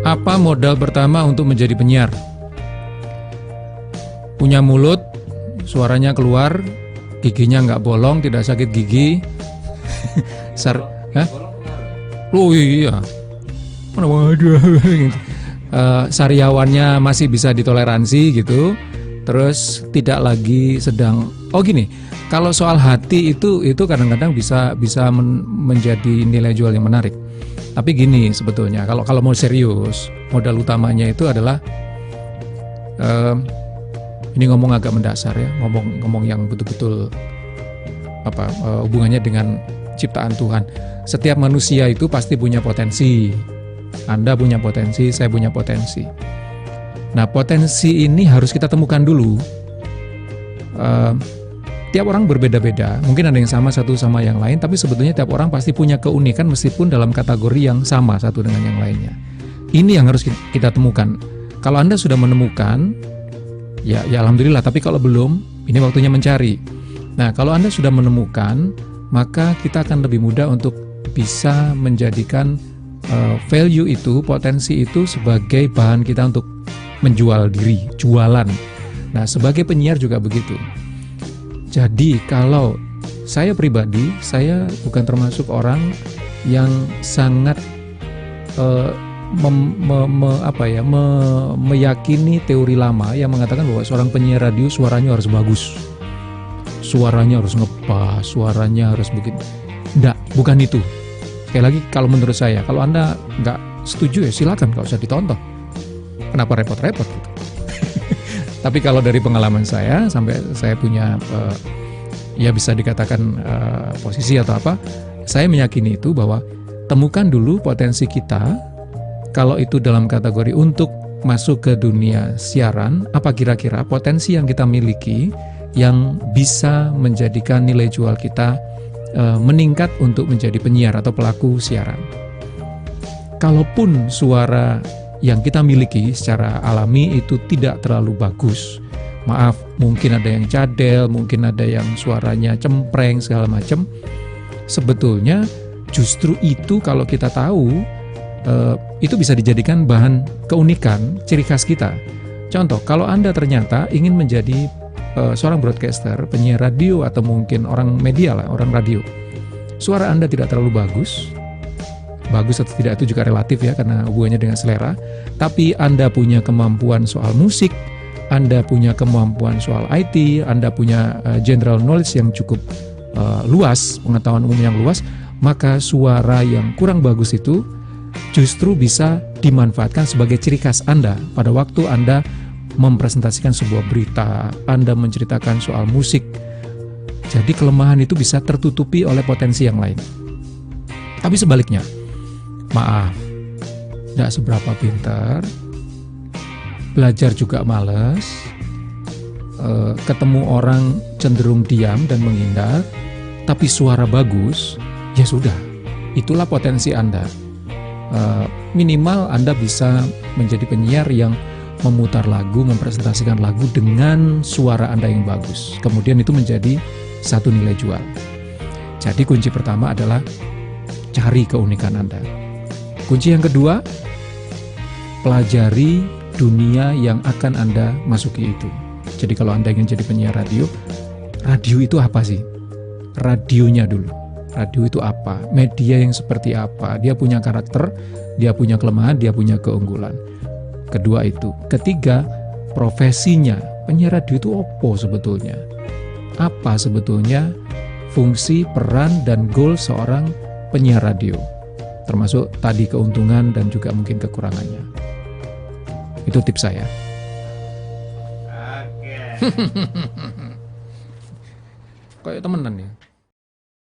Apa modal pertama untuk menjadi penyiar? Punya mulut, suaranya keluar, giginya nggak bolong, tidak sakit gigi. Oh iya, sariawannya masih bisa ditoleransi gitu. Terus tidak lagi sedang. Oh gini, kalau soal hati itu kadang-kadang bisa menjadi nilai jual yang menarik. Tapi gini sebetulnya, kalau mau serius, modal utamanya itu adalah ini ngomong agak mendasar ya, ngomong yang betul-betul hubungannya dengan ciptaan Tuhan. Setiap manusia itu pasti punya potensi. Anda punya potensi, saya punya potensi. Nah, potensi ini harus kita temukan dulu. Tiap orang berbeda-beda, mungkin ada yang sama satu sama yang lain, tapi sebetulnya tiap orang pasti punya keunikan meskipun dalam kategori yang sama satu dengan yang lainnya. Ini yang harus kita temukan. Kalau Anda sudah menemukan, ya alhamdulillah, tapi kalau belum, ini waktunya mencari. Nah, kalau Anda sudah menemukan, maka kita akan lebih mudah untuk bisa menjadikan value itu, potensi itu sebagai bahan kita untuk menjual diri, jualan. Nah, sebagai penyiar juga begitu. Jadi kalau saya pribadi, saya bukan termasuk orang yang sangat meyakini teori lama yang mengatakan bahwa seorang penyiar radio suaranya harus bagus, suaranya harus ngepas, suaranya harus begitu. Enggak, bukan itu. Sekali lagi, kalau menurut saya, kalau Anda nggak setuju ya silakan, nggak usah ditonton. Kenapa repot-repot gitu? Tapi kalau dari pengalaman saya, sampai saya punya ya bisa dikatakan posisi atau apa, saya meyakini itu bahwa temukan dulu potensi kita. Kalau itu dalam kategori untuk masuk ke dunia siaran, apa kira-kira potensi yang kita miliki yang bisa menjadikan nilai jual kita meningkat untuk menjadi penyiar atau pelaku siaran. Kalaupun suara yang kita miliki secara alami itu tidak terlalu bagus, maaf, mungkin ada yang cadel, mungkin ada yang suaranya cempreng segala macam. Sebetulnya justru itu kalau kita tahu, itu bisa dijadikan bahan keunikan, ciri khas kita. Contoh, kalau Anda ternyata ingin menjadi seorang broadcaster, penyiar radio, atau mungkin orang media lah, orang radio, suara Anda tidak terlalu bagus atau tidak itu juga relatif ya, karena hubungannya dengan selera, tapi Anda punya kemampuan soal musik, Anda punya kemampuan soal IT, Anda punya general knowledge yang cukup luas, pengetahuan umum yang luas, maka suara yang kurang bagus itu justru bisa dimanfaatkan sebagai ciri khas Anda pada waktu Anda mempresentasikan sebuah berita, Anda menceritakan soal musik. Jadi kelemahan itu bisa tertutupi oleh potensi yang lain. Tapi sebaliknya, maaf, tidak seberapa pintar, belajar juga malas, ketemu orang cenderung diam dan menghindar, tapi suara bagus, ya sudah, itulah potensi Anda. Minimal Anda bisa menjadi penyiar yang memutar lagu, mempresentasikan lagu dengan suara Anda yang bagus. Kemudian itu menjadi satu nilai jual. Jadi kunci pertama adalah cari keunikan Anda. Kunci yang kedua, pelajari dunia yang akan Anda masuki itu. Jadi kalau Anda ingin jadi penyiar radio, radio itu apa sih? Radionya dulu. Radio itu apa? Media yang seperti apa? Dia punya karakter, dia punya kelemahan, dia punya keunggulan. Kedua itu. Ketiga, profesinya. Penyiar radio itu apa sebetulnya? Apa sebetulnya fungsi, peran, dan goal seorang penyiar radio? Termasuk tadi keuntungan dan juga mungkin kekurangannya. Itu tips saya. Oke. Kayak temenan ya.